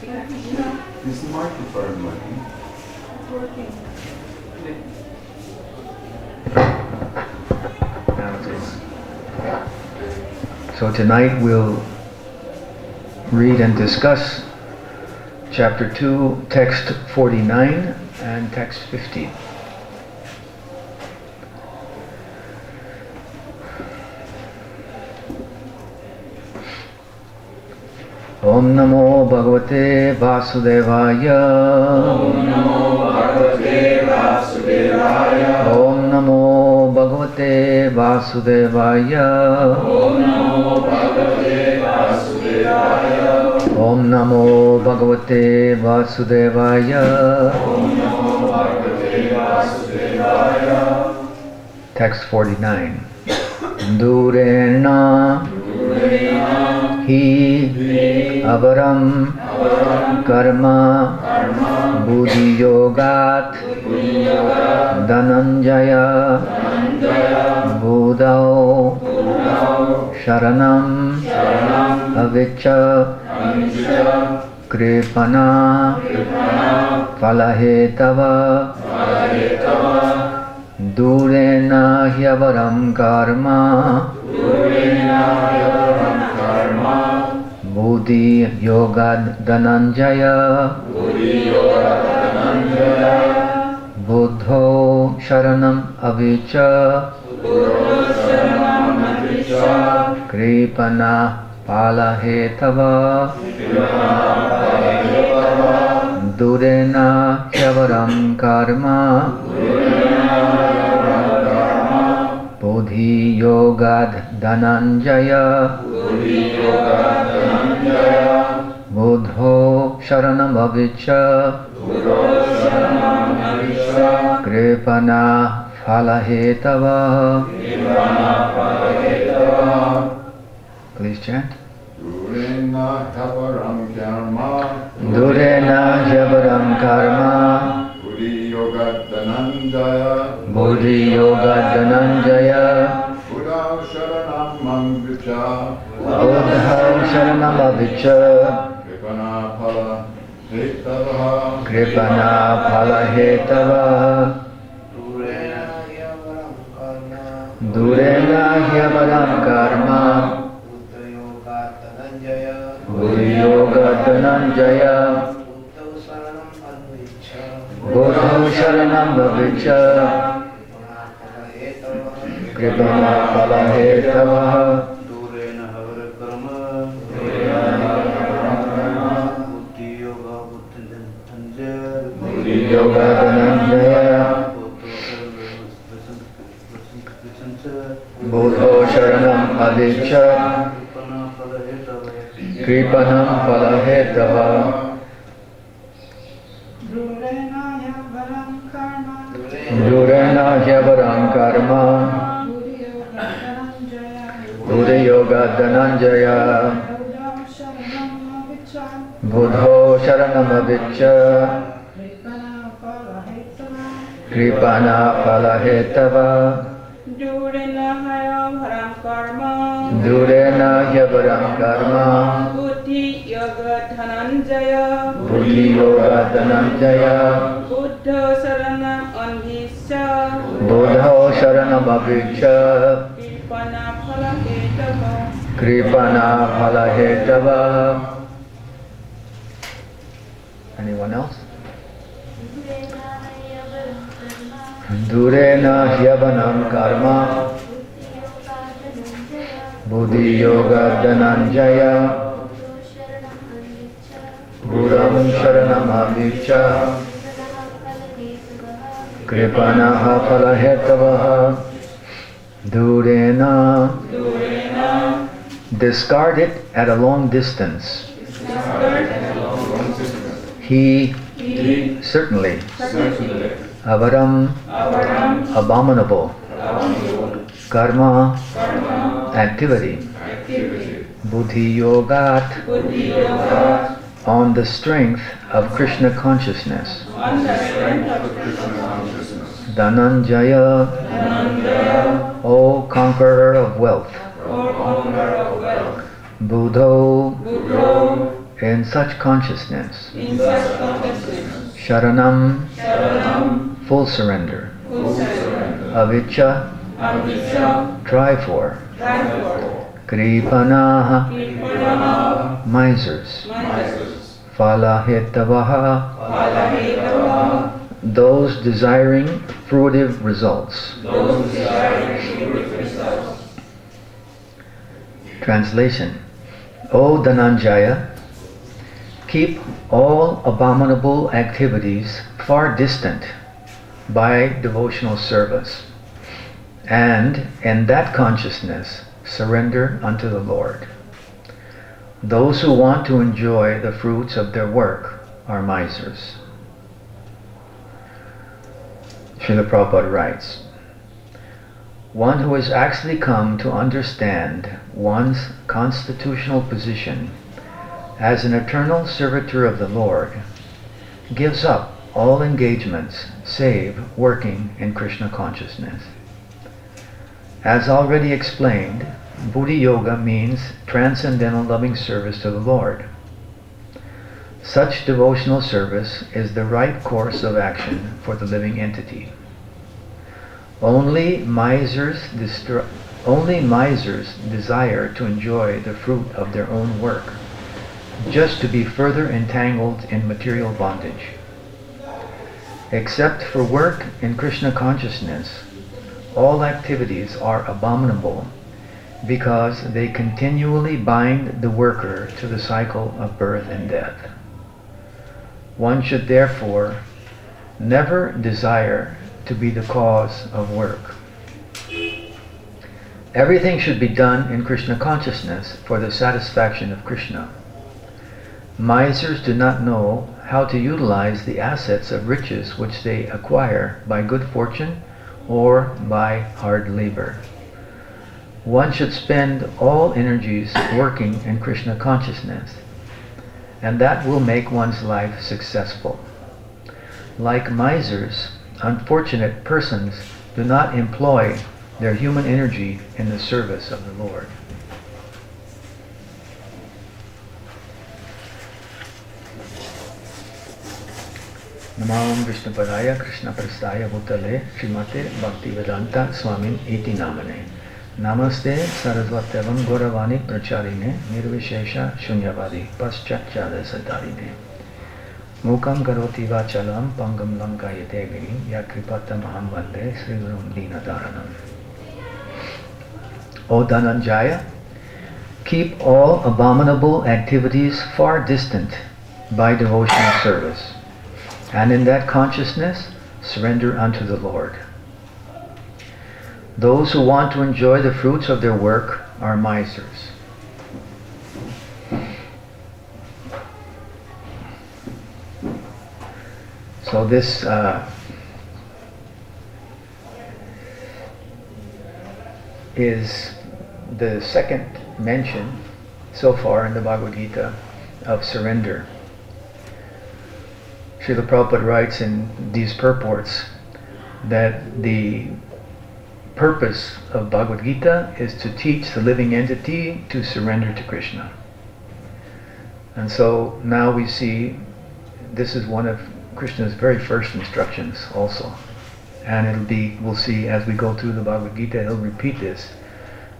Is the microphone working? Working. Now it is. So tonight we'll read and discuss chapter 2, text 49 and text 50. Om Namo Bhagavate Vasudevaya. Om Namo Bhagavate Vasudevaya. Om Namo Bhagavate Vasudevaya. Om Namo Bhagavate Vasudevaya. Om Namo Bhagavate Vasudevaya. Om Namo Bhagavate Vasudevaya. Text 49. Durena hi avaram karma buddhi yogat dhananjaya buddhao sharanam avicca kripana phalahetava durena hyavaram karma buddhi yoga dhananjaya buddho sharanam avicca kripana phalahetava durena hyavaram karma buddhi yoga dhananjaya buddho sharanam avicca kripana phalahetava. Please chant. Durena Havaram Karma. Durena javaram karma. Buddhi Yoga Dhananjaya. Buddhi yoga dhananjaya. Buddha Sharanam Amricha. Buddha sharanam avicca. Kripana Phala Hetavaha. Kripana phalahetava. Durena hyavaram karma. Buddhi yoga dhananjaya. Buddho sharanam avicca. Kripana phalahetava. Buddhi yoga dhananjaya. Buddho sharanam avicca. Kripanam phalahetava. Durena hyavaram karma. Buddhi yoga dhananjaya. Buddho sharanam avicca. Kripana phalahetava. Durena hyavaram karma. Durena hyavaram karma. Buddhi yoga dhananjaya. Buddhi yoga dhananjaya. Buddha saranam anvicca. Buddho sharanam avicca. Kripana phalahetava. Kripana phalahetava. Anyone else? Durena hyavanam karma. Buddhi yoga dhananjaya. Buddham sharanam avicca. Kripana phalahetava. Durena. Discard it at a long distance. He certainly. Avaram, abominable. Karma, activity. Buddhi yogat, on the strength of Krishna consciousness. Dhananjaya, O conqueror of wealth. Buddho, in such consciousness, in such consciousness, Sharanam, Saranam, full surrender, full surrender, Avicca, Avicca, try for, Kripanaha, Kripanaha, misers, misers, Phalahitavaha, Phalahitavaha, those desiring fruitive results. those desiring fruitive results. Translation. O Dhananjaya, keep all abominable activities far distant by devotional service, and in that consciousness surrender unto the Lord. Those who want to enjoy the fruits of their work are misers. Srila Prabhupada writes, one who has actually come to understand one's constitutional position as an eternal servitor of the Lord gives up all engagements save working in Krishna consciousness. As already explained, Buddhi Yoga means transcendental loving service to the Lord. Such devotional service is the right course of action for the living entity. Only misers desire to enjoy the fruit of their own work, just to be further entangled in material bondage. Except for work in Krishna consciousness, all activities are abominable because they continually bind the worker to the cycle of birth and death. One should therefore never desire to be the cause of work. Everything should be done in Krishna consciousness for the satisfaction of Krishna. Misers do not know how to utilize the assets of riches which they acquire by good fortune or by hard labor. One should spend all energies working in Krishna consciousness, and that will make one's life successful. Like misers, unfortunate persons do not employ their human energy in the service of the Lord. Namam Vishnupadaya Krishna Prastaya Bhutale Srimate Bhaktivedanta Swamin Iti Namane Namaste Sarasvatevam Gauravani Pracharine Nirvishesha Shunyavadi Paschachada Sadarine Mukam Karoti Vachalam Pangam Lankayate Girim Yakripata Maham Vande Sri Gurum Dinadaranam. O Dhananjaya, keep all abominable activities far distant by devotional service, and in that consciousness surrender unto the Lord. Those who want to enjoy the fruits of their work are misers. So this is the second mention so far in the Bhagavad Gita of surrender. Srila Prabhupada writes in these purports that the purpose of Bhagavad Gita is to teach the living entity to surrender to Krishna. And so now we see this is one of Krishna's very first instructions also. And we'll see as we go through the Bhagavad Gita, he'll repeat this.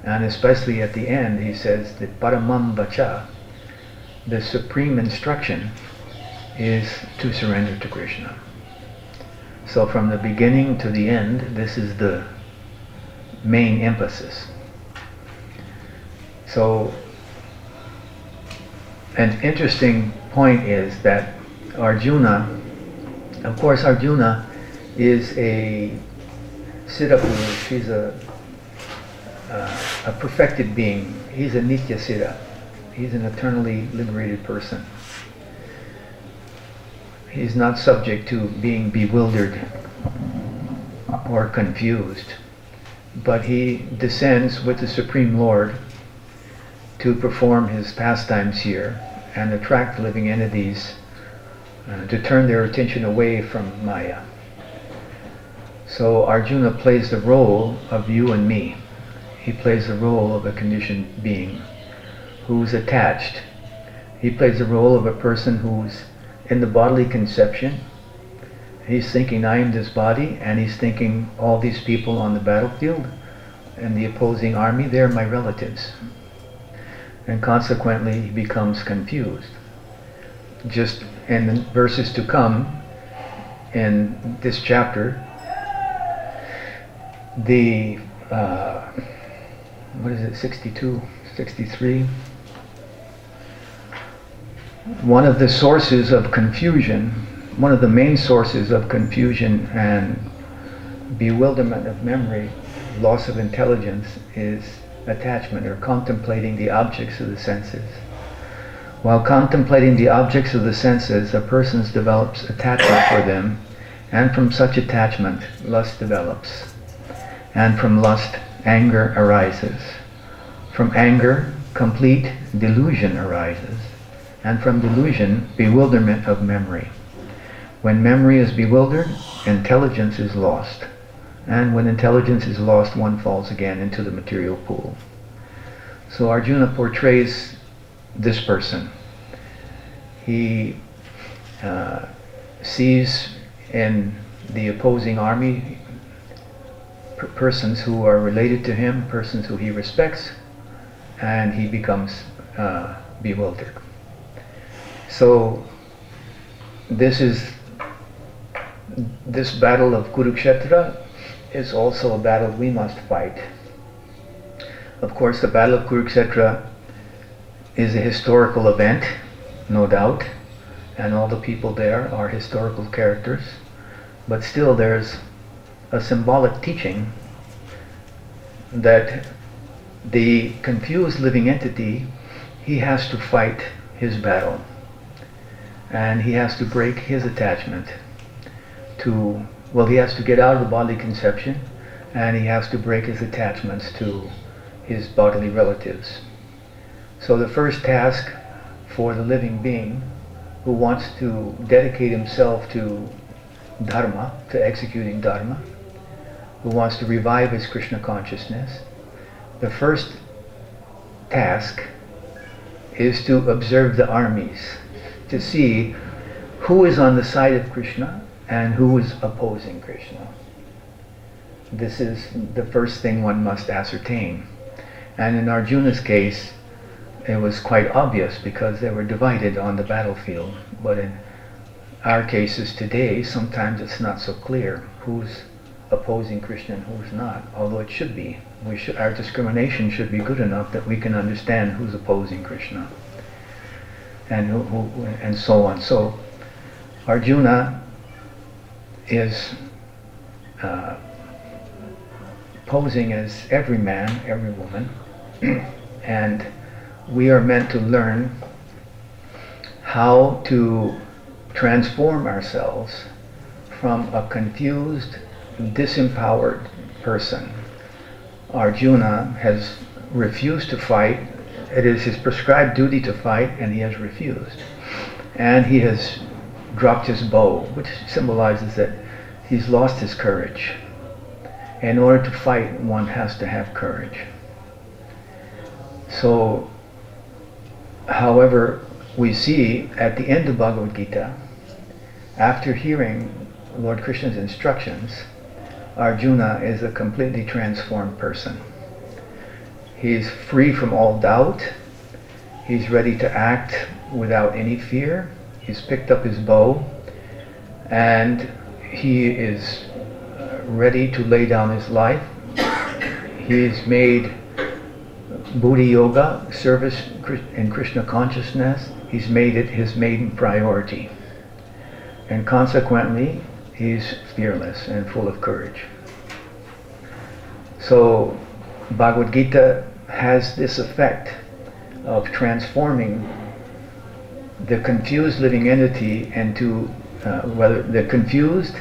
And especially at the end, he says that Paramam Vacha, the supreme instruction, is to surrender to Krishna. So from the beginning to the end, this is the main emphasis. So an interesting point is that Arjuna, of course Arjuna is a Siddha Purush, she's a perfected being. He's a Nitya Siddha. He's an eternally liberated person. He's not subject to being bewildered or confused, but he descends with the Supreme Lord to perform his pastimes here and attract living entities to turn their attention away from Maya. So Arjuna plays the role of you and me. He plays the role of a conditioned being who's attached He plays the role of a person who's in the bodily conception. He's thinking, I am this body, and he's thinking all these people on the battlefield and the opposing army, they're my relatives. And consequently, he becomes confused. Just in the verses to come, in this chapter, the, 62, 63? One of the sources of confusion, one of the main sources of confusion and bewilderment of memory, loss of intelligence, is attachment, or contemplating the objects of the senses. While contemplating the objects of the senses, a person develops attachment for them, and from such attachment, lust develops. And from lust, anger arises. From anger, complete delusion arises. And from delusion, bewilderment of memory. When memory is bewildered, intelligence is lost. And when intelligence is lost, one falls again into the material pool. So Arjuna portrays this person. He sees in the opposing army persons who are related to him, persons who he respects, and he becomes bewildered. So this battle of Kurukshetra is also a battle we must fight. Of course, the battle of Kurukshetra is a historical event, no doubt, and all the people there are historical characters, but still there's a symbolic teaching that the confused living entity, he has to fight his battle, and he has to break his attachment to, well, he has to get out of the bodily conception, and he has to break his attachments to his bodily relatives. So the first task for the living being who wants to dedicate himself to dharma, to executing dharma, who wants to revive his Krishna consciousness, the first task is to observe the armies, to see who is on the side of Krishna and who is opposing Krishna. This is the first thing one must ascertain. And in Arjuna's case, it was quite obvious because they were divided on the battlefield. But in our cases today, sometimes it's not so clear who's opposing Krishna and who's not, although it should be. Our discrimination should be good enough that we can understand who's opposing Krishna and who and so on. So Arjuna is posing as every man, every woman, and we are meant to learn how to transform ourselves from a confused, disempowered person. Arjuna has refused to fight. It is his prescribed duty to fight, and he has refused. And he has dropped his bow, which symbolizes that he's lost his courage. In order to fight, one has to have courage. So, however, we see at the end of Bhagavad Gita, after hearing Lord Krishna's instructions, Arjuna is a completely transformed person. He's free from all doubt. He's ready to act without any fear. He's picked up his bow, and he is ready to lay down his life. He's made Buddhi Yoga, service in Krishna consciousness, he's made it his maiden priority. And consequently, he's fearless and full of courage. So Bhagavad Gita has this effect of transforming the confused living entity into, the confused,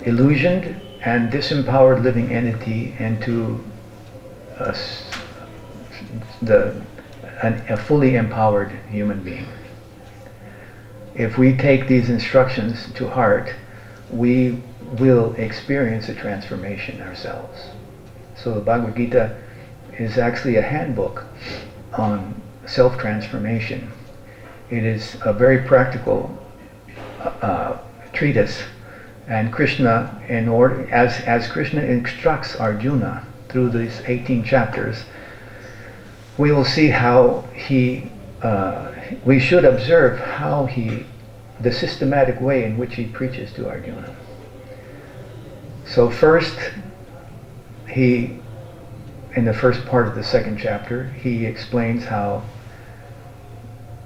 illusioned, and disempowered living entity into a fully empowered human being. If we take these instructions to heart, we will experience a transformation ourselves. So the Bhagavad Gita is actually a handbook on self-transformation. It is a very practical treatise, and Krishna, as Krishna instructs Arjuna through these 18 chapters, we will see how we should observe how the systematic way in which he preaches to Arjuna. So first, in the first part of the second chapter, he explains how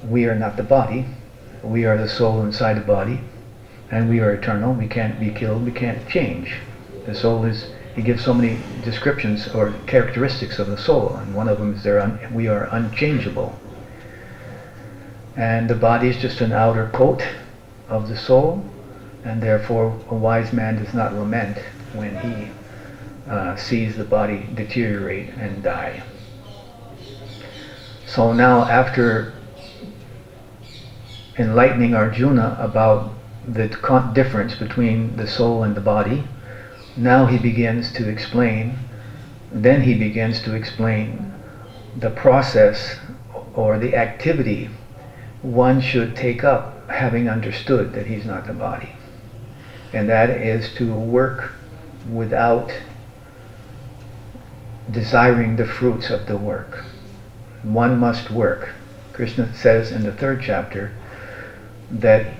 we are not the body, we are the soul inside the body, and we are eternal, we can't be killed, we can't change. The soul he gives so many descriptions or characteristics of the soul, and one of them is we are unchangeable. And the body is just an outer coat of the soul, and therefore a wise man does not lament when he sees the body deteriorate and die. So now, after enlightening Arjuna about the difference between the soul and the body, now he begins to explain the process or the activity one should take up, having understood that he's not the body. And that is to work without desiring the fruits of the work. One must work. Krishna says in the third chapter that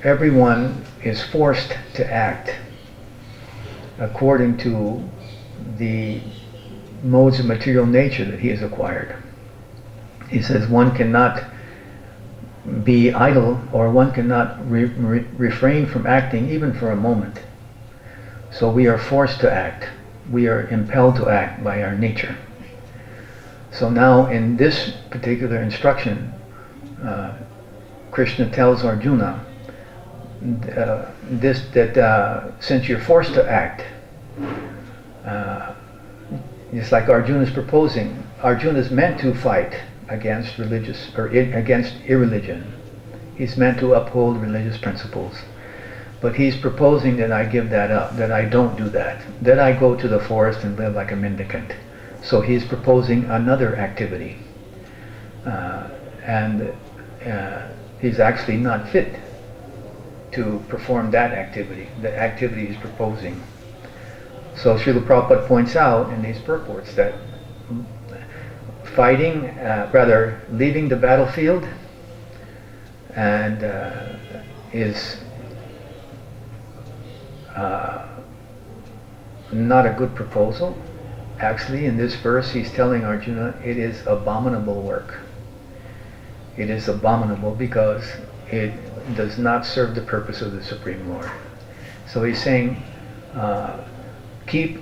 everyone is forced to act according to the modes of material nature that he has acquired. He says one cannot be idle, or one cannot refrain from acting even for a moment. So we are forced to act. We are impelled to act by our nature. So now in this particular instruction, Krishna tells Arjuna that since you're forced to act, it's like Arjuna's proposing. Arjuna's meant to fight against against irreligion. He's meant to uphold religious principles. But he's proposing that I give that up, that I don't do that, that I go to the forest and live like a mendicant. So he's proposing another activity. And he's actually not fit to perform that activity, the activity he's proposing. So Srila Prabhupada points out in these purports that leaving the battlefield and is not a good proposal. Actually, in this verse, he's telling Arjuna it is abominable work. It is abominable because it does not serve the purpose of the Supreme Lord. So he's saying, keep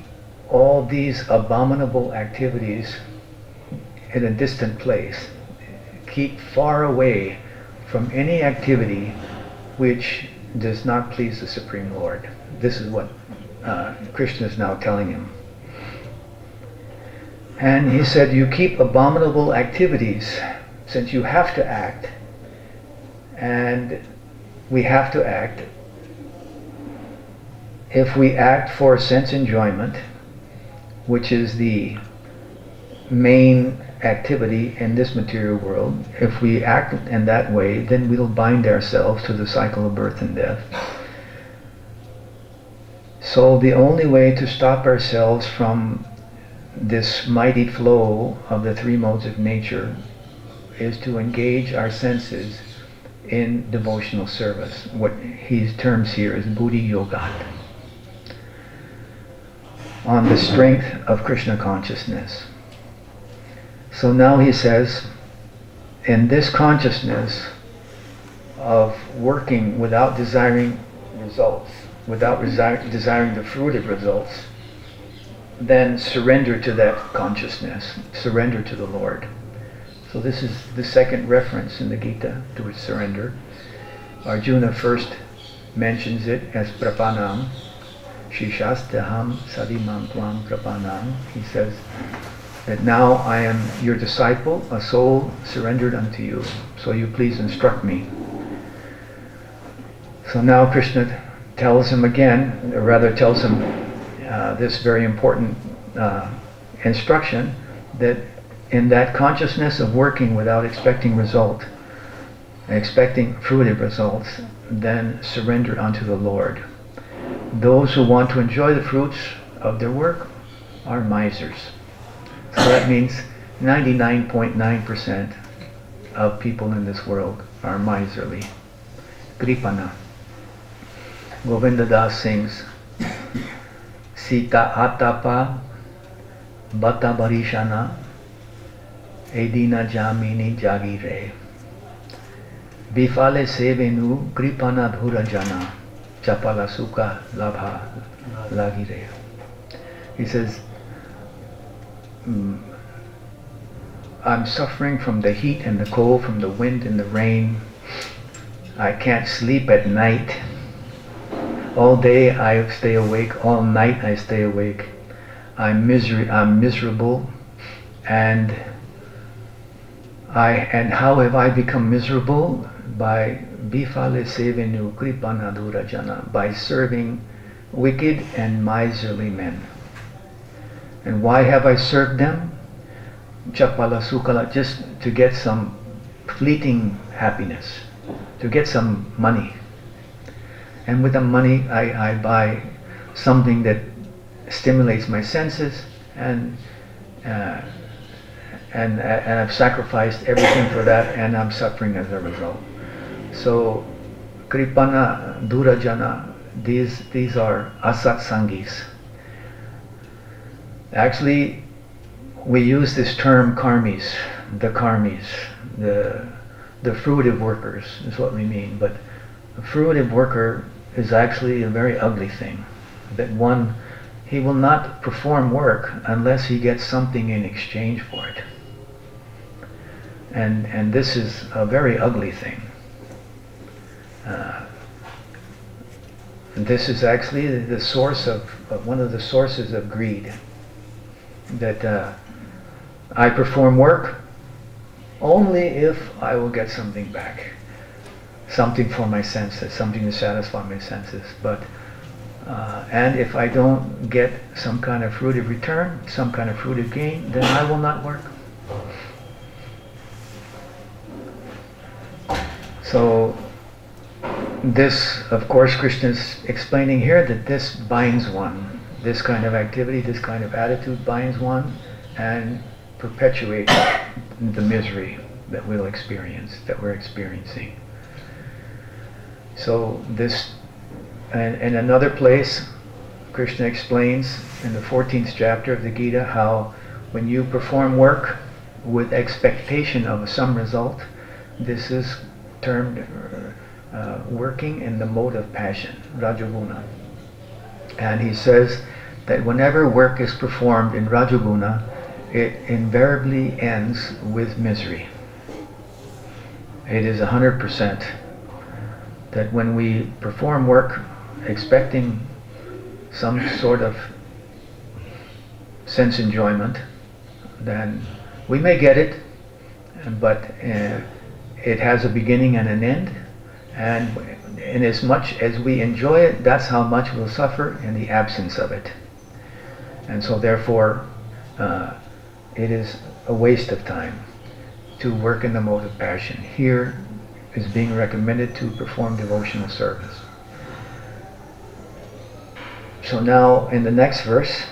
all these abominable activities in a distant place. Keep far away from any activity which does not please the Supreme Lord. This is what Krishna is now telling him. And he said, you keep abominable activities since you have to act, and we have to act. If we act for sense enjoyment, which is the main activity in this material world, if we act in that way, then we'll bind ourselves to the cycle of birth and death. So the only way to stop ourselves from this mighty flow of the three modes of nature is to engage our senses in devotional service. What he terms here is buddhi yoga, on the strength of Krishna consciousness. So now he says, in this consciousness of working without desiring results, without desiring the fruit of results, then surrender to that consciousness, surrender to the Lord. So this is the second reference in the Gita to surrender. Arjuna first mentions it as prapanam, shishastaham sadimam tvam prapanam. He says that now I am your disciple, a soul surrendered unto you, so you please instruct me. So now Krishna tells him again, or rather tells him this very important instruction, that in that consciousness of working without expecting result, expecting fruitive results, then surrender unto the Lord. Those who want to enjoy the fruits of their work are misers. So that means 99.9% of people in this world are miserly. Kripana. Govinda Das sings, Sita Atapa Bata Barishana Edina Jamini Jagire Bifale Sevenu Kripana Dhurajana Chapala Sukha Labha Lagire. He says, I'm suffering from the heat and the cold, from the wind and the rain. I can't sleep at night. All day I stay awake, all night I stay awake. I'm miserable, and how have I become miserable? By bifale sevenu kripana durajana, by serving wicked and miserly men. And why have I served them? Chapala sukala, just to get some fleeting happiness, to get some money. And with the money I buy something that stimulates my senses, and I've sacrificed everything for that, and I'm suffering as a result. So kripana durajana, these are asat sangis. Actually, we use this term karmis, the fruitive workers is what we mean. But a fruitive worker is actually a very ugly thing. That one, he will not perform work unless he gets something in exchange for it. And this is a very ugly thing. This is actually the source of one of the sources of greed. That I perform work only if I will get something back, something for my senses, something to satisfy my senses. But and if I don't get some kind of fruitive return, some kind of fruitive gain, then I will not work. So this, of course, Krishna is explaining here that this binds one. This kind of activity, this kind of attitude binds one and perpetuates the misery that we're experiencing. So this, and in another place, Krishna explains in the 14th chapter of the Gita how when you perform work with expectation of some result, this is termed working in the mode of passion, Rajaguna. And he says that whenever work is performed in Rajaguna, it invariably ends with misery. It is 100% that when we perform work expecting some sort of sense enjoyment, then we may get it, but it has a beginning and an end, and in as much as we enjoy it, that's how much we'll suffer in the absence of it. And so therefore, it is a waste of time to work in the mode of passion. Here is being recommended to perform devotional service. So now in the next verse,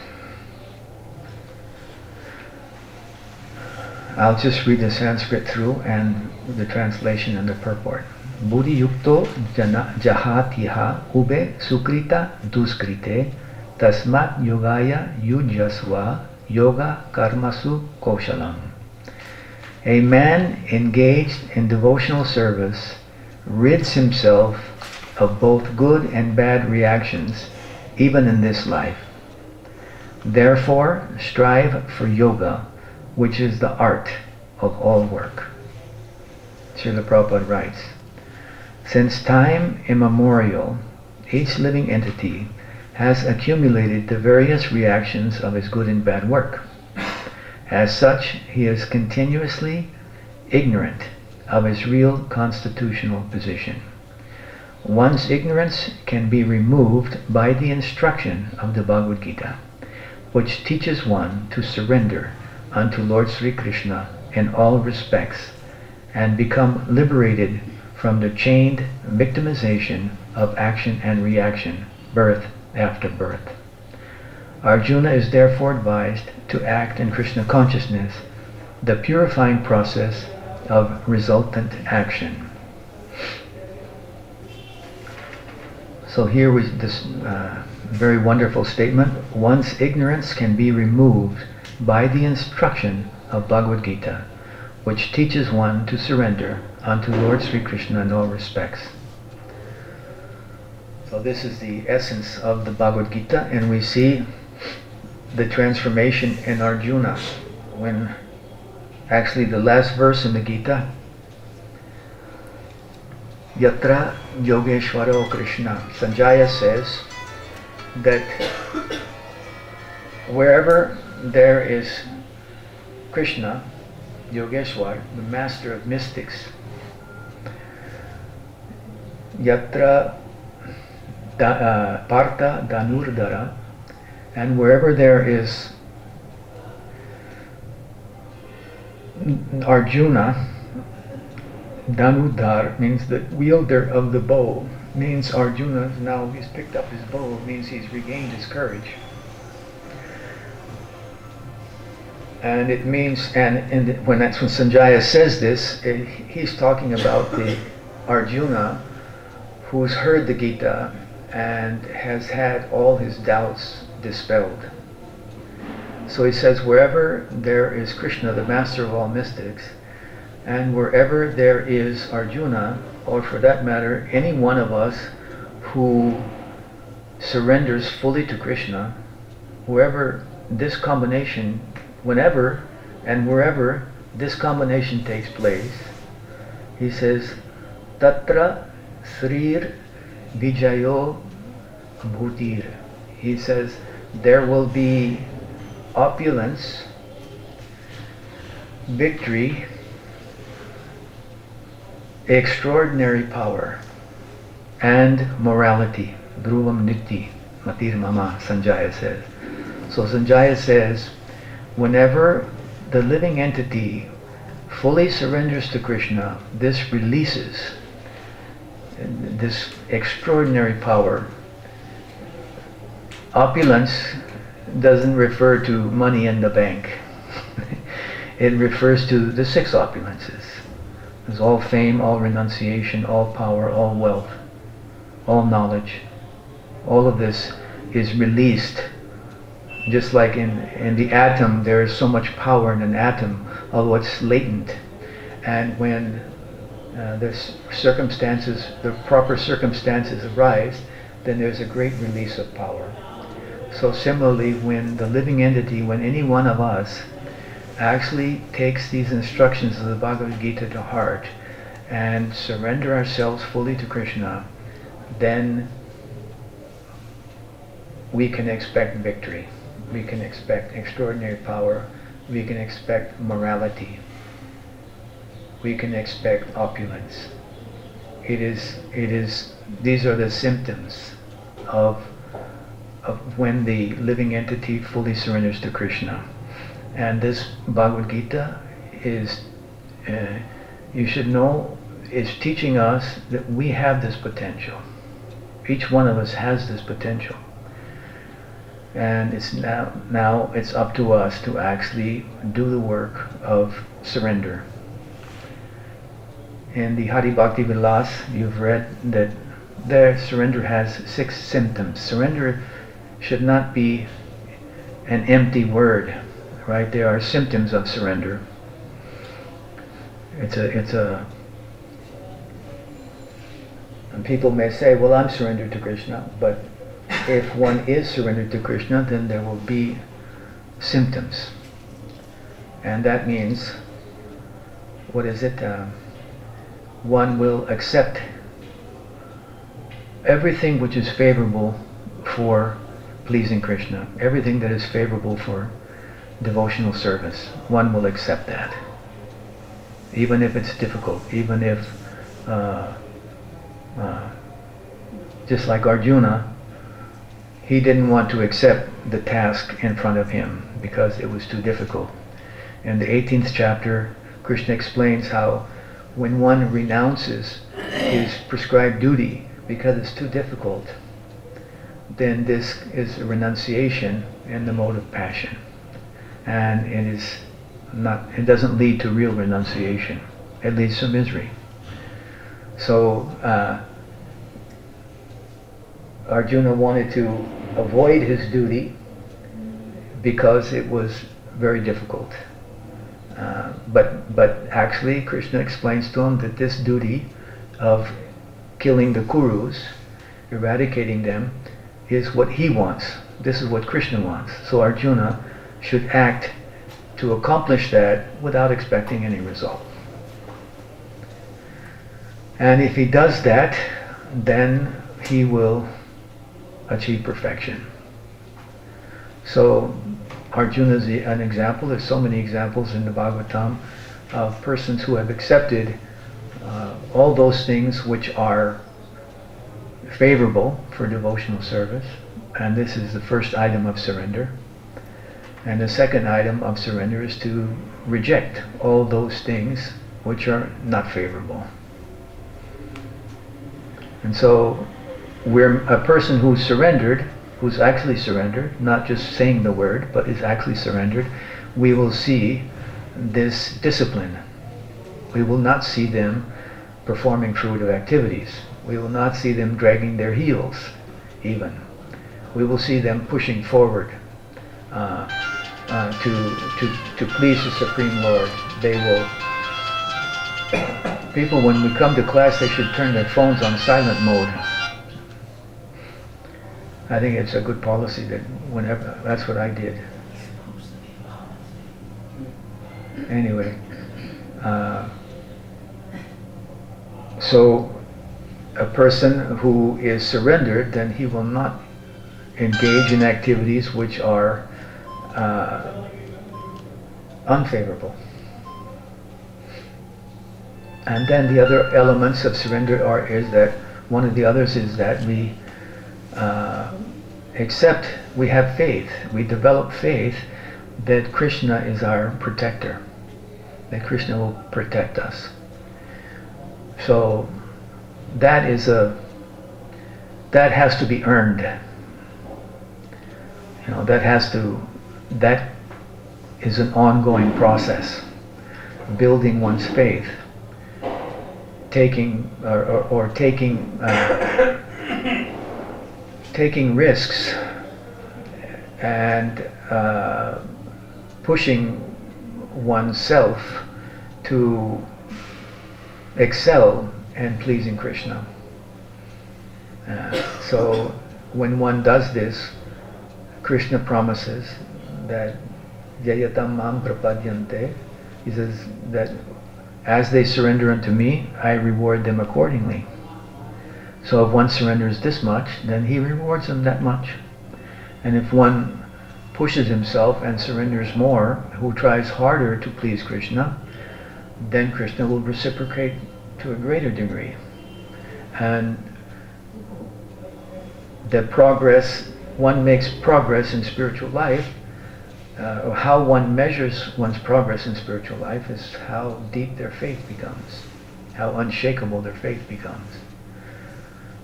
I'll just read the Sanskrit through and the translation and the purport. Buddhi yukto jahatiha ube sukrita duskrite tasmat yogaya yujasva yoga karmasu koshalam. A man engaged in devotional service rids himself of both good and bad reactions even in this life. Therefore, strive for yoga, which is the art of all work. Srila Prabhupada writes, since time immemorial, each living entity has accumulated the various reactions of his good and bad work. As such, he is continuously ignorant of his real constitutional position. One's ignorance can be removed by the instruction of the Bhagavad Gita, which teaches one to surrender unto Lord Sri Krishna in all respects and become liberated from the chained victimization of action and reaction, birth after birth. Arjuna is therefore advised to act in Krishna consciousness, the purifying process of resultant action. So here was this very wonderful statement. One's ignorance can be removed by the instruction of Bhagavad Gita, which teaches one to surrender unto Lord Sri Krishna in all respects. So this is the essence of the Bhagavad Gita, and we see the transformation in Arjuna when actually the last verse in the Gita, Yatra Yogeshwaro Krishna, Sanjaya says that wherever there is Krishna, Yogeshwar, the master of mystics, Yatra Partha Dhanurdhara, and wherever there is Arjuna, Dhanurdhar means the wielder of the bow, means Arjuna now he's picked up his bow, means he's regained his courage. And it means, when Sanjaya says this, he's talking about the Arjuna who's heard the Gita and has had all his doubts dispelled. So he says, wherever there is Krishna, the master of all mystics, and wherever there is Arjuna, or for that matter, any one of us who surrenders fully to Krishna, wherever this combination, whenever and wherever this combination takes place, he says, Tatra Srir Vijayo Bhutir. He says, there will be opulence, victory, extraordinary power, and morality. Dhruvam Niti Matir Mama, Sanjaya says. So Sanjaya says, whenever the living entity fully surrenders to Krishna, this releases this extraordinary power. Opulence doesn't refer to money in the bank. It refers to the six opulences. There's all fame, all renunciation, all power, all wealth, all knowledge. All of this is released. Just like in the atom, there is so much power in an atom, although it's latent. And when the proper circumstances arise, then there's a great release of power. So similarly, when the living entity, when any one of us actually takes these instructions of the Bhagavad Gita to heart and surrender ourselves fully to Krishna, then we can expect victory. We can expect extraordinary power. We can expect morality. We can expect opulence. These are the symptoms of when the living entity fully surrenders to Krishna. And this Bhagavad Gita is, you should know, is teaching us that we have this potential. Each one of us has this potential. And it's now it's up to us to actually do the work of surrender. In the Hari Bhakti Vilas, you've read that there surrender has 6 symptoms. Surrender should not be an empty word, right? There are symptoms of surrender. And people may say, well, I'm surrendered to Krishna, but if one is surrendered to Krishna, then there will be symptoms. And that means, what is it? One will accept everything which is favorable for pleasing Krishna, everything that is favorable for devotional service. One will accept that, even if it's difficult, even if, just like Arjuna, he didn't want to accept the task in front of him because it was too difficult. In the 18th chapter, Krishna explains how when one renounces his prescribed duty because it's too difficult, then this is a renunciation in the mode of passion. And it doesn't lead to real renunciation. It leads to misery. So Arjuna wanted to avoid his duty because it was very difficult. But actually Krishna explains to him that this duty of killing the Kurus, eradicating them, is what he wants. This is what Krishna wants. So Arjuna should act to accomplish that without expecting any result. And if he does that, then he will achieve perfection. So Arjuna is an example. There's so many examples in the Bhagavatam of persons who have accepted all those things which are favorable for devotional service. And this is the first item of surrender. And the second item of surrender is to reject all those things which are not favorable. And so we're a person who's surrendered, who's actually surrendered, not just saying the word, but is actually surrendered, we will see this discipline. We will not see them performing fruitive activities. We will not see them dragging their heels, even. We will see them pushing forward to please the Supreme Lord. They will. People, when we come to class, they should turn their phones on silent mode. I think it's a good policy that whenever, that's what I did. Anyway, so a person who is surrendered, then he will not engage in activities which are unfavorable. And then the other elements of surrender is that one of the others is that we we have faith, we develop faith that Krishna is our protector, that Krishna will protect us. So that has to be earned. You know, that is an ongoing process, building one's faith, taking risks and pushing oneself to excel and pleasing Krishna. So when one does this, Krishna promises that Jayatam Mam Prapadyante. He says that as they surrender unto me, I reward them accordingly. So if one surrenders this much, then he rewards them that much. And if one pushes himself and surrenders more, who tries harder to please Krishna, then Krishna will reciprocate to a greater degree. And the progress, one makes progress in spiritual life, or how one measures one's progress in spiritual life is how deep their faith becomes, how unshakable their faith becomes.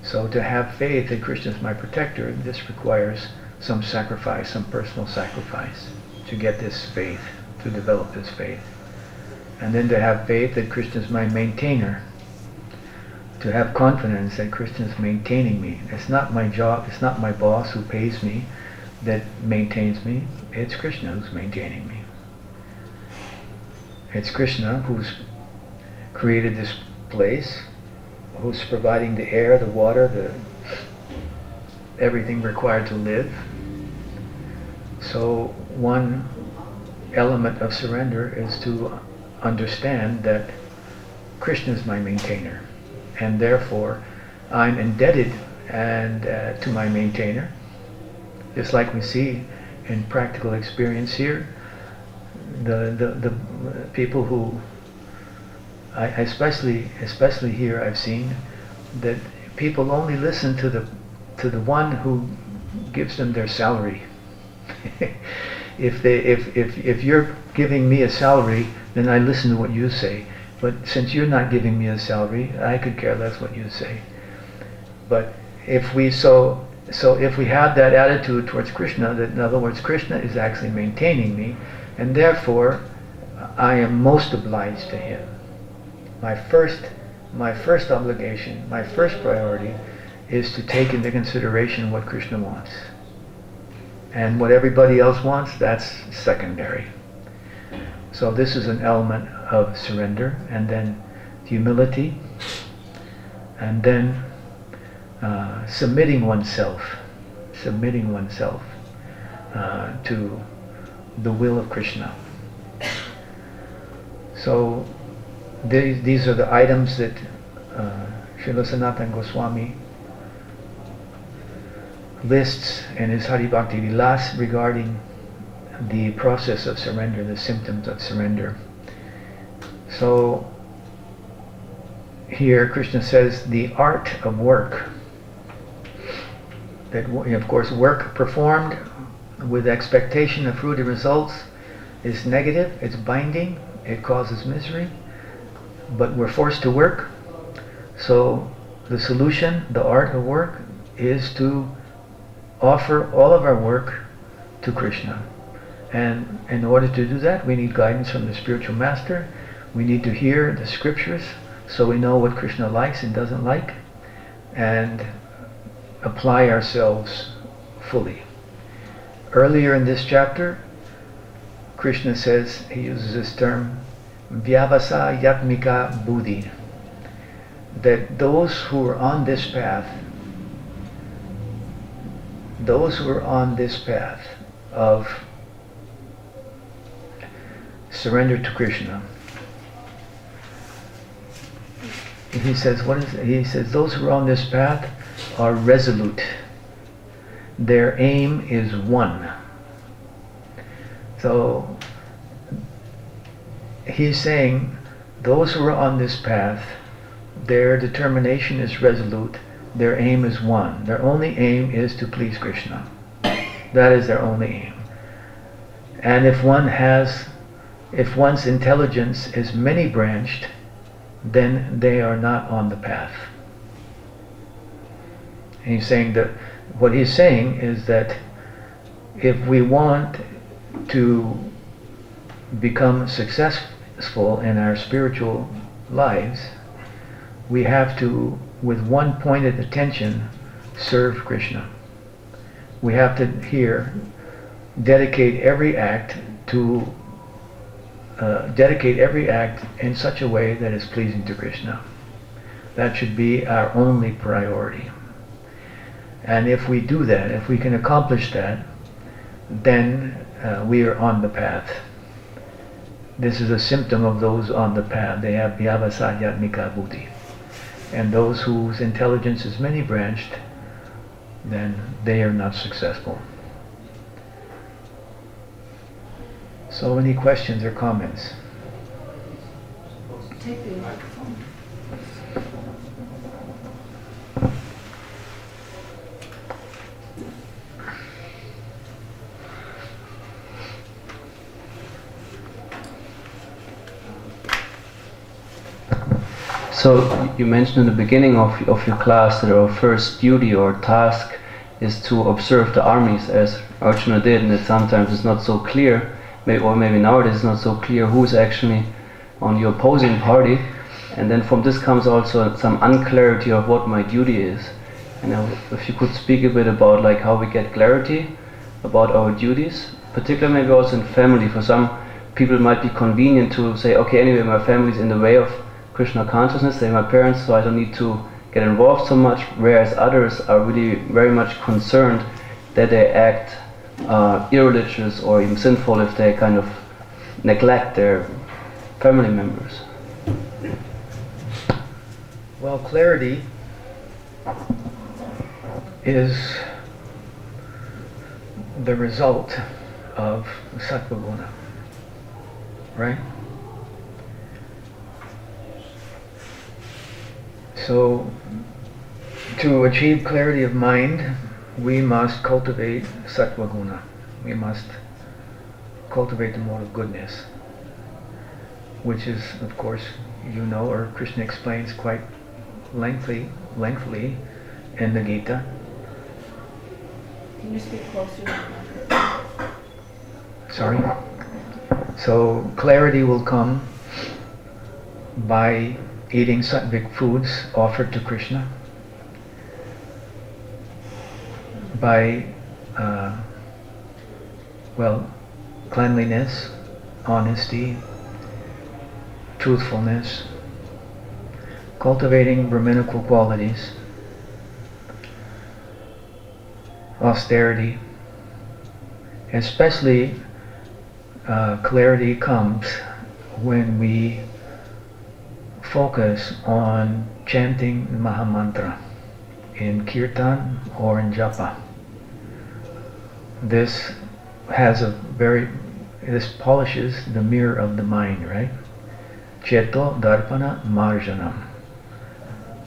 So to have faith that Krishna is my protector, this requires some sacrifice, some personal sacrifice to get this faith, to develop this faith. And then to have faith that Krishna is my maintainer, to have confidence that Krishna is maintaining me. It's not my job, it's not my boss who pays me that maintains me, it's Krishna who's maintaining me. It's Krishna who's created this place, who's providing the air, the water, everything required to live. So one element of surrender is to understand that Krishna is my maintainer, and therefore I'm indebted to my maintainer. Just like we see in practical experience here, the people who, especially here, I've seen that people only listen to the one who gives them their salary. If you're giving me a salary, then I listen to what you say. But since you're not giving me a salary, I could care less what you say. But if we if we have that attitude towards Krishna, that in other words Krishna is actually maintaining me, and therefore I am most obliged to him. My first obligation, my first priority is to take into consideration what Krishna wants. And what everybody else wants, that's secondary. So this is an element of surrender, and then humility, and then submitting oneself to the will of Krishna. So these are the items that Srila Sanatana Goswami lists in his Hari Bhakti Vilas regarding the process of surrender, the symptoms of surrender. So here Krishna says the art of work, that of course work performed with expectation of fruit and results is negative, it's binding, it causes misery, but we're forced to work. So the solution, the art of work, is to offer all of our work to Krishna. And in order to do that, we need guidance from the spiritual master. We need to hear the scriptures so we know what Krishna likes and doesn't like, and apply ourselves fully. Earlier in this chapter, Krishna says, he uses this term, Vyavasa Yatmika Buddhi, that those who are on this path of surrender to Krishna, he says, what is it? He says, those who are on this path are resolute. Their aim is one. So he's saying those who are on this path, their determination is resolute, their aim is one. Their only aim is to please Krishna. That is their only aim. And if one's intelligence is many-branched, then they are not on the path. And he's saying that, what he's saying is that if we want to become successful in our spiritual lives, we have to, with one pointed attention, serve Krishna. We have to here dedicate every act in such a way that is pleasing to Krishna. That should be our only priority. And if we do that, if we can accomplish that, then we are on the path. This is a symptom of those on the path. They have Vyavasadyatmika Buddhi. And those whose intelligence is many-branched, then they are not successful. So any questions or comments? Take the microphone. So you mentioned in the beginning of your class that our first duty or task is to observe the armies, as Arjuna did, and that sometimes it's not so clear, or maybe nowadays it's not so clear who's actually on the opposing party, and then from this comes also some unclarity of what my duty is. And if you could speak a bit about like how we get clarity about our duties, particularly maybe also in family. For some people it might be convenient to say, okay, anyway, my family's in the way of Krishna consciousness, they're my parents, so I don't need to get involved so much, whereas others are really very much concerned that they act irreligious or even sinful if they kind of neglect their family members. Well, clarity is the result of sattva guna, right? So, to achieve clarity of mind, we must cultivate sattva guna. We must cultivate the mode of goodness, which is, of course, you know, or Krishna explains quite lengthily in the Gita. Can you speak closer? Sorry. So clarity will come by eating sattvic foods offered to Krishna, by cleanliness, honesty, truthfulness, cultivating Brahminical qualities, austerity. Especially clarity comes when we focus on chanting Mahamantra in Kirtan or in Japa. This polishes the mirror of the mind, right? Cheto Darpana Marjanam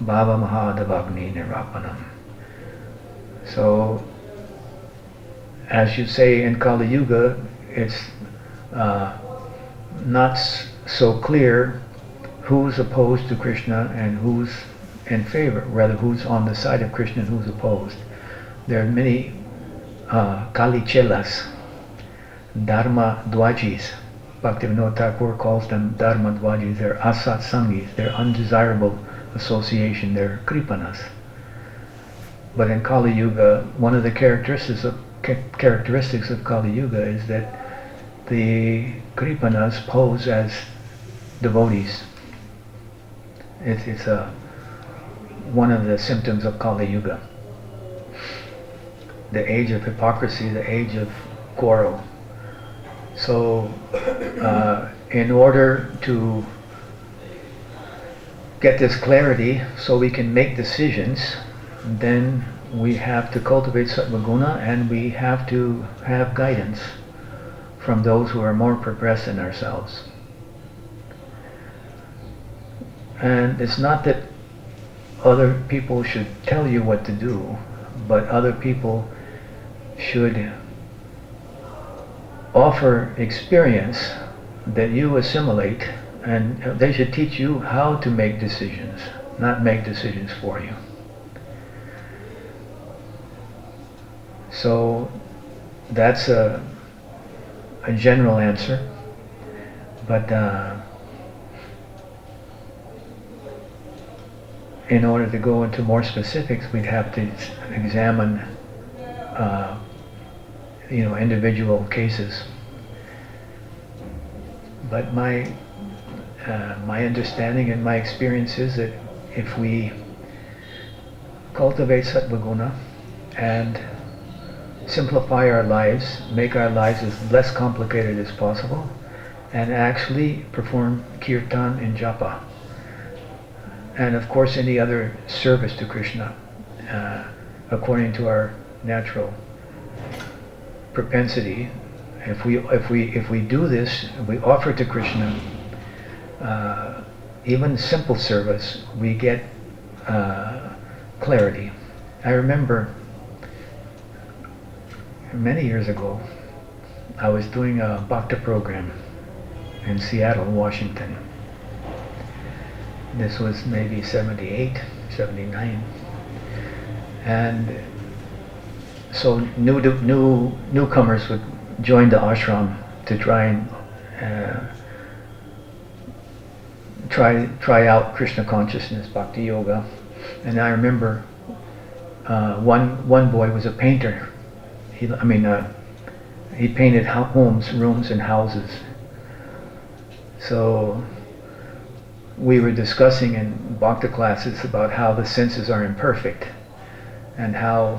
Bhava Mahadavagni Nirapanam. So, as you say in Kali Yuga, it's not so clear who's opposed to Krishna and who's in favor, rather who's on the side of Krishna and who's opposed. There are many Kali Chelas, Dharma Dwajis. Bhaktivinoda Thakur calls them Dharma Dwajis. They're Asat Sangis, they're undesirable association, they're Kripanas. But in Kali Yuga, one of the characteristics of Kali Yuga is that the Kripanas pose as devotees. It's one of the symptoms of Kali Yuga. The age of hypocrisy, the age of quarrel. So, in order to get this clarity so we can make decisions, then we have to cultivate sattva guna, and we have to have guidance from those who are more progressed than ourselves. And it's not that other people should tell you what to do, but other people should offer experience that you assimilate, and they should teach you how to make decisions, not make decisions for you. So that's a general answer, but in order to go into more specifics, we'd have to examine individual cases. But my understanding and my experience is that if we cultivate sattva guna and simplify our lives, make our lives as less complicated as possible, and actually perform kirtan and japa, and of course any other service to Krishna according to our natural propensity. If we do this, if we offer to Krishna even simple service, we get clarity. I remember many years ago, I was doing a bhakta program in Seattle, Washington. This was maybe 78, 79. And so newcomers would join the ashram to try and try out Krishna consciousness, bhakti yoga. And I remember one boy was a painter. He painted homes, rooms, and houses. So we were discussing in bhakti classes about how the senses are imperfect, and how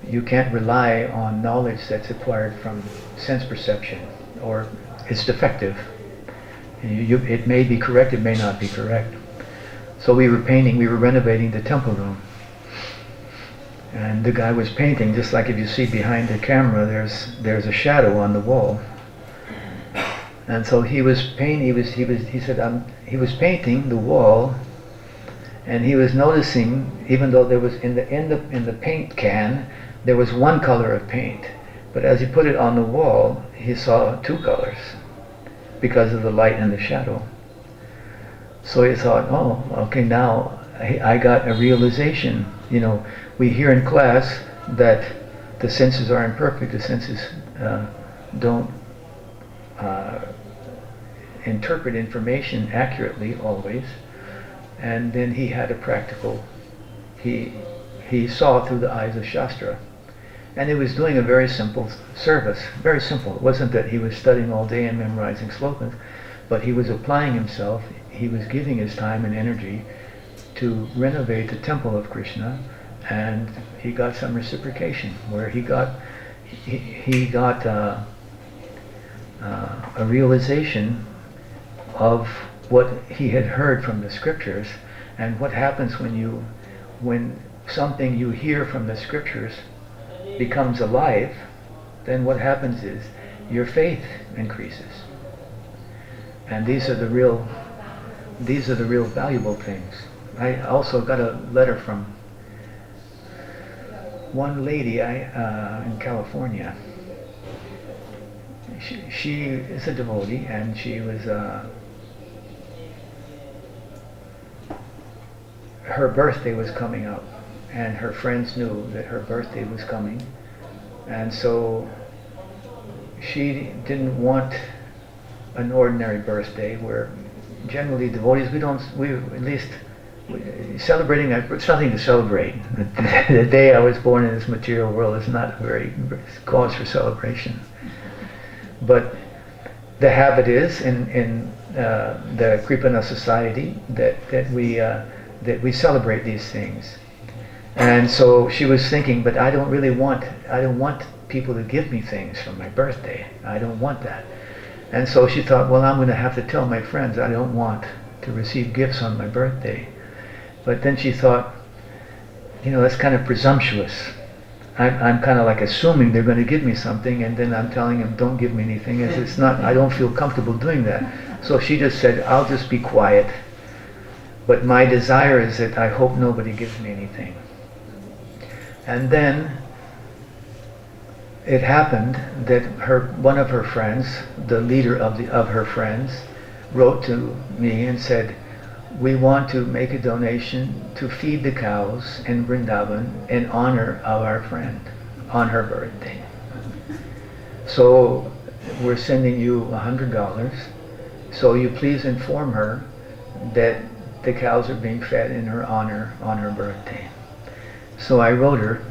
you can't rely on knowledge that's acquired from sense perception, or it's defective. It may be correct, it may not be correct. So we were renovating the temple room. And the guy was painting, just like if you see behind the camera, there's a shadow on the wall. And so he was painting the wall, and he was noticing, even though there was in the paint can, there was one color of paint, but as he put it on the wall, he saw two colors because of the light and the shadow. So he thought, oh, okay, now I got a realization. You know, we hear in class that the senses are imperfect. The senses don't interpret information accurately always. And then he had a practical, he saw through the eyes of Shastra. And he was doing a very simple service, very simple. It wasn't that he was studying all day and memorizing slokas, but he was applying himself, he was giving his time and energy to renovate the temple of Krishna, and he got some reciprocation, where he got a realization of what he had heard from the scriptures, and what happens when something you hear from the scriptures becomes alive, then what happens is your faith increases. And these are the real valuable things. I also got a letter from one lady in California. She is a devotee, and she was her birthday was coming up, and her friends knew that her birthday was coming, and so she didn't want an ordinary birthday where generally devotees, celebrating, it's nothing to celebrate. The day I was born in this material world is not a very cause for celebration. But the habit is in the Kripana society that we celebrate these things. And so she was thinking, but I don't want people to give me things for my birthday. I don't want that. And so she thought, well, I'm going to have to tell my friends I don't want to receive gifts on my birthday. But then she thought, that's kind of presumptuous. I'm kind of like assuming they're going to give me something, and then I'm telling them don't give me anything. It's not. I don't feel comfortable doing that. So she just said, I'll just be quiet. But my desire is that I hope nobody gives me anything. And then it happened that one of her friends, the leader of her friends, wrote to me and said, we want to make a donation to feed the cows in Vrindavan in honor of our friend on her birthday. So we're sending you $100. So you please inform her that the cows are being fed in her honor on her birthday. So I wrote her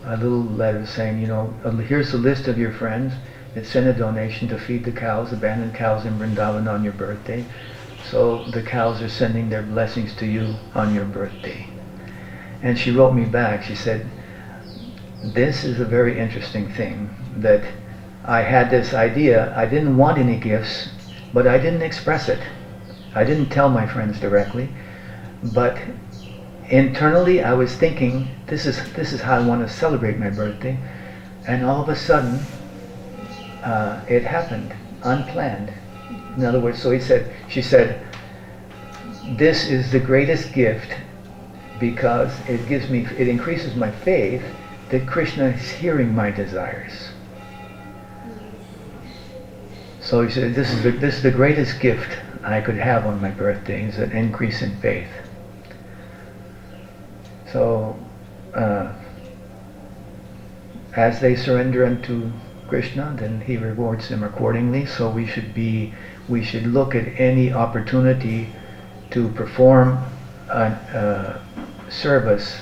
a little letter saying, here's the list of your friends that sent a donation to feed the cows, abandoned cows in Vrindavan on your birthday. So the cows are sending their blessings to you on your birthday. And she wrote me back. She said, this is a very interesting thing, that I had this idea. I didn't want any gifts, but I didn't express it. I didn't tell my friends directly, but internally I was thinking, this is how I want to celebrate my birthday. And all of a sudden, it happened, unplanned. In other words, she said, this is the greatest gift because it increases my faith that Krishna is hearing my desires. So he said, this is the greatest gift I could have on my birthday, is an increase in faith. So, as they surrender unto Krishna, then he rewards them accordingly. So we should look at any opportunity to perform a service,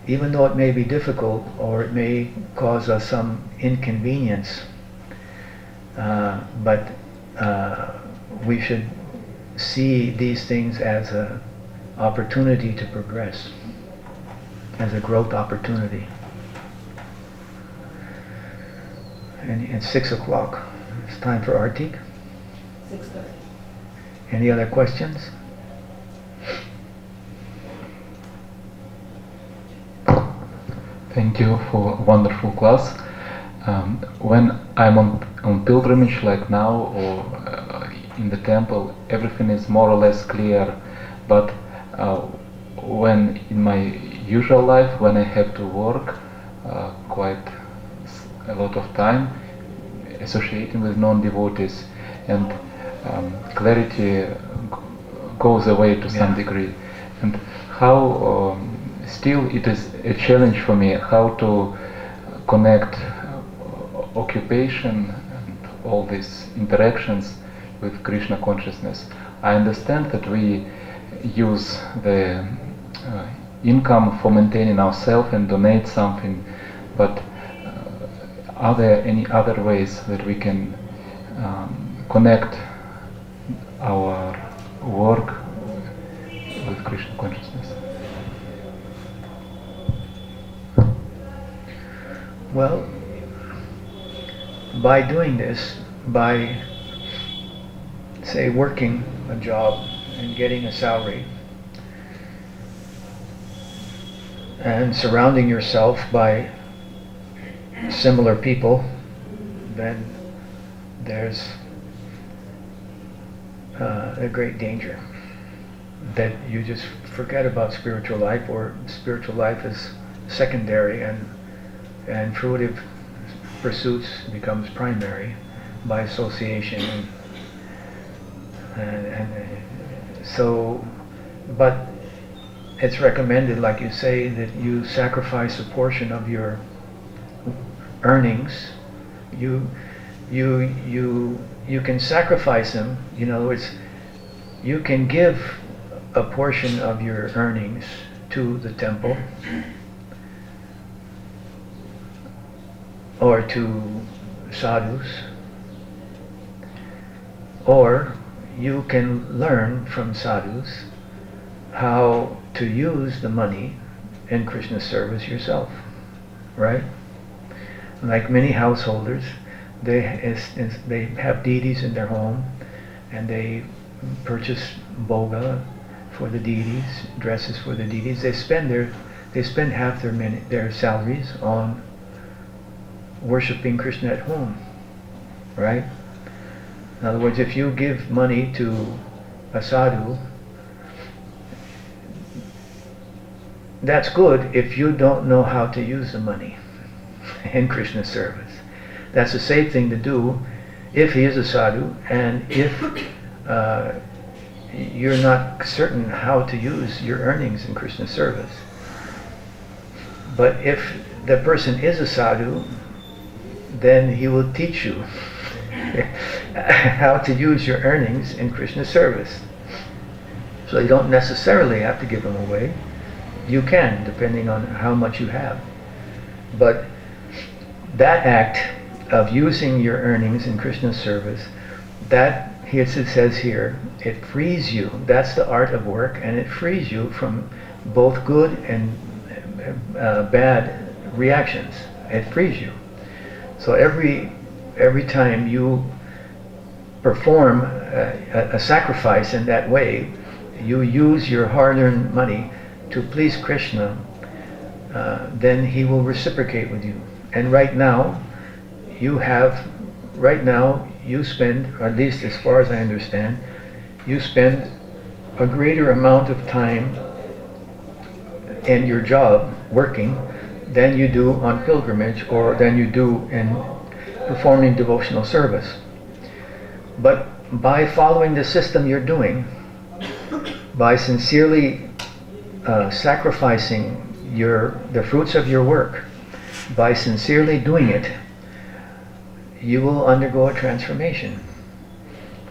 even though it may be difficult or it may cause us some inconvenience. But we should see these things as an opportunity to progress, as a growth opportunity. And it's 6 o'clock. It's time for Artik. 6:30. Any other questions? Thank you for a wonderful class. When I'm on pilgrimage like now, or in the temple, everything is more or less clear. But when in my usual life, when I have to work quite a lot of time associating with non-devotees, and clarity goes away to some Yeah. degree, and how still it is a challenge for me how to connect occupation and all these interactions with Krishna consciousness. I understand that we use the income for maintaining ourselves and donate something, but are there any other ways that we can connect our work with Krishna consciousness? Well, by doing this, by, say, working a job and getting a salary, and surrounding yourself by similar people, then there's a great danger that you just forget about spiritual life, or spiritual life is secondary, and fruitive pursuits becomes primary by association, and so, but it's recommended, like you say, that you sacrifice a portion of your earnings. You can sacrifice them. In other words, you can give a portion of your earnings to the temple or to sadhus, or you can learn from sadhus how to use the money in Krishna's service yourself, right? Like many householders, they have deities in their home, and they purchase bhoga for the deities, dresses for the deities. They spend half their salaries on worshiping Krishna at home, right? In other words, if you give money to a sadhu, that's good if you don't know how to use the money in Krishna's service. That's a safe thing to do if he is a sadhu, and if you're not certain how to use your earnings in Krishna's service. But if the person is a sadhu, then he will teach you how to use your earnings in Krishna's service. So you don't necessarily have to give them away. You can, depending on how much you have. But that act of using your earnings in Krishna's service, that, it says here, it frees you. That's the art of work, and it frees you from both good and bad reactions. It frees you. So every time you perform a sacrifice in that way, you use your hard-earned money to please Krishna, then he will reciprocate with you. And right now you spend, or at least as far as I understand, you spend a greater amount of time in your job working than you do on pilgrimage, or than you do in performing devotional service. But by following the system you're doing, by sincerely sacrificing the fruits of your work, by sincerely doing it, you will undergo a transformation.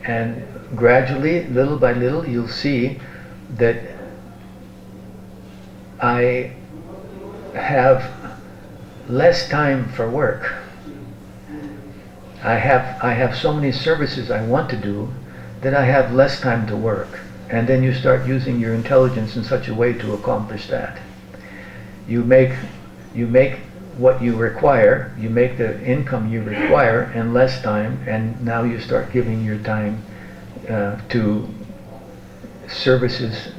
And gradually, little by little, you'll see that I have less time for work. I have so many services I want to do that I have less time to work. And then you start using your intelligence in such a way to accomplish that. You make what you require, you make the income you require in less time, and now you start giving your time to services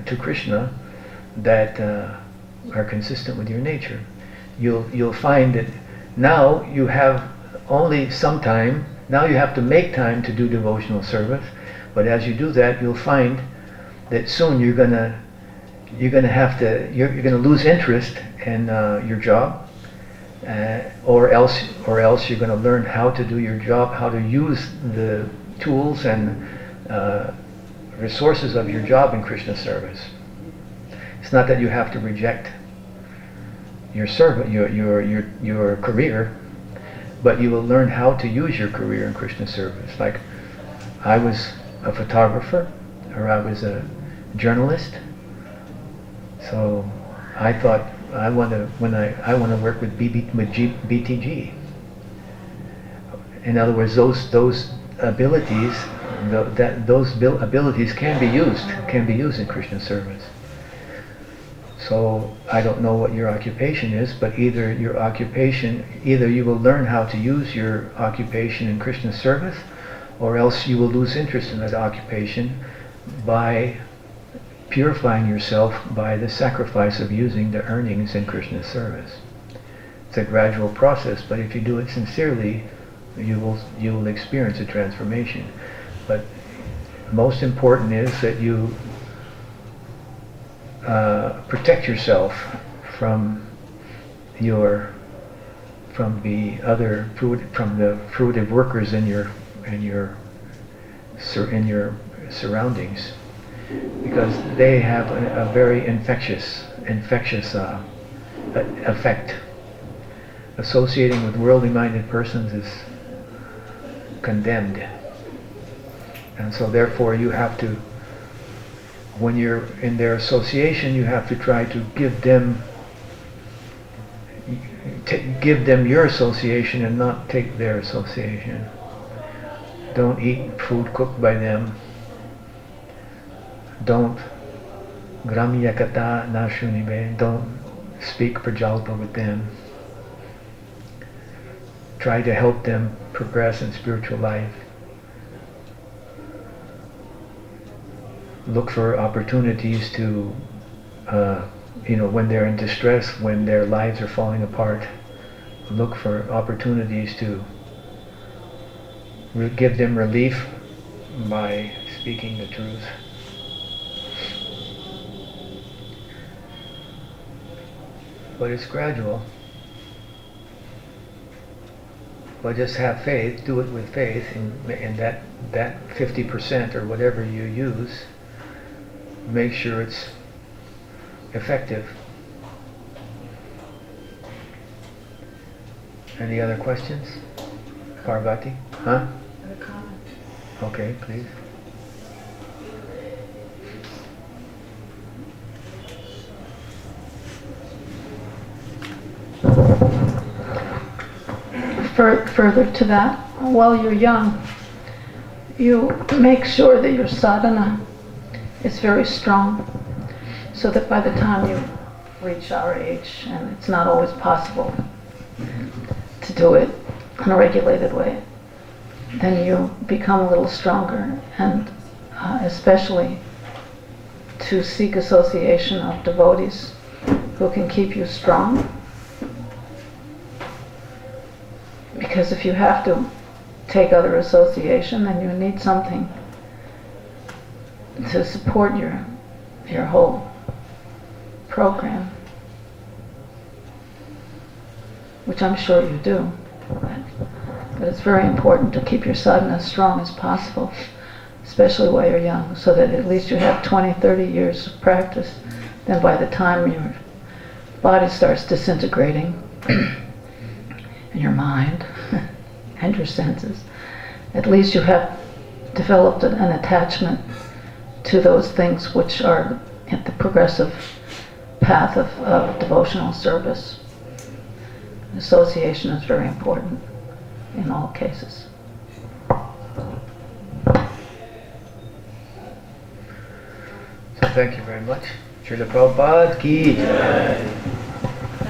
to Krishna that are consistent with your nature. You'll find that now you have only some time. Now you have to make time to do devotional service, but as you do that, you'll find that soon you're gonna lose interest in your job, or else you're gonna learn how to do your job, how to use the tools and resources of your job in Krishna service. It's not that you have to reject your your career, but you will learn how to use your career in Krishna service. Like, I was a photographer, or I was a journalist, so I thought I want to work with BTG. In other words, those abilities can be used in Krishna service. So I don't know what your occupation is, but either you will learn how to use your occupation in Krishna service, or else you will lose interest in that occupation by purifying yourself by the sacrifice of using the earnings in Krishna service. It's a gradual process, but if you do it sincerely, you will experience a transformation. But most important is that you protect yourself from the fruitive workers in your surroundings, because they have a very infectious effect. Associating with worldly minded persons is condemned, and so therefore you have to, when you're in their association, you have to try to give them your association and not take their association. Don't eat food cooked by them. Don't gramyakata nashunibe. Don't speak prajalpa with them. Try to help them progress in spiritual life. Look for opportunities to, when they're in distress, when their lives are falling apart, look for opportunities to give them relief by speaking the truth. But it's gradual. But just have faith, do it with faith, and that 50% or whatever you use, make sure it's effective. Any other questions? Parvati? Huh? A comment. Okay, please. Further to that, while you're young, you make sure that your sadhana is very strong, so that by the time you reach our age, and it's not always possible to do it in a regulated way, then you become a little stronger, and especially to seek association of devotees who can keep you strong. Because if you have to take other association, then you need something to support your whole program, which I'm sure you do. But it's very important to keep your sadhana as strong as possible, especially while you're young, so that at least you have 20, 30 years of practice. Then by the time your body starts disintegrating, and your mind and your senses, at least you have developed an attachment to those things which are at the progressive path of devotional service. Association is very important in all cases. So thank you very much. Srila Prabhupada ki jai.